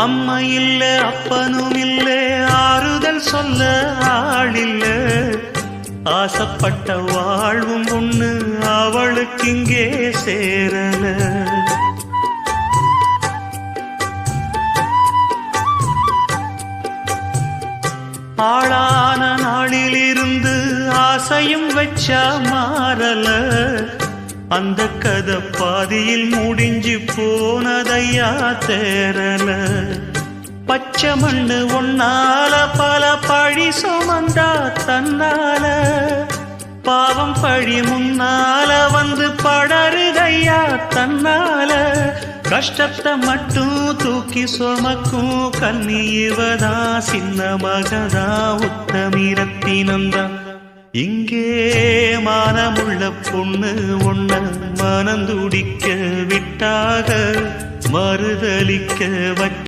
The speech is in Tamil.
அம்மா இல்ல அப்பனும் இல்ல ஆறுதல் சொல்ல ஆளில்ல ஆசைப்பட்ட வாழ்வும் ஒண்ணு அவளுக்கு இங்கே சேரல ஆளான நாளிலிருந்து ஆசையும் வச்சா மாறல அந்த கதை பாதியில் முடிஞ்சு போனதையா தேரல பச்சை மண்ணு ஒன்னால பல பழி சுமந்தா தன்னால பாவம் பழி முன்னால வந்து படருதையா தன்னால கஷ்டத்தை மட்டும் தூக்கி சுமக்கும் கண்ணி இவதா சின்ன மகதா உத்தமிரத்தினந்தான் இங்கே மானமுள்ள பொண்ணு ஒன்ன மனந்துடிக்க விட்டாக மறுதலிக்க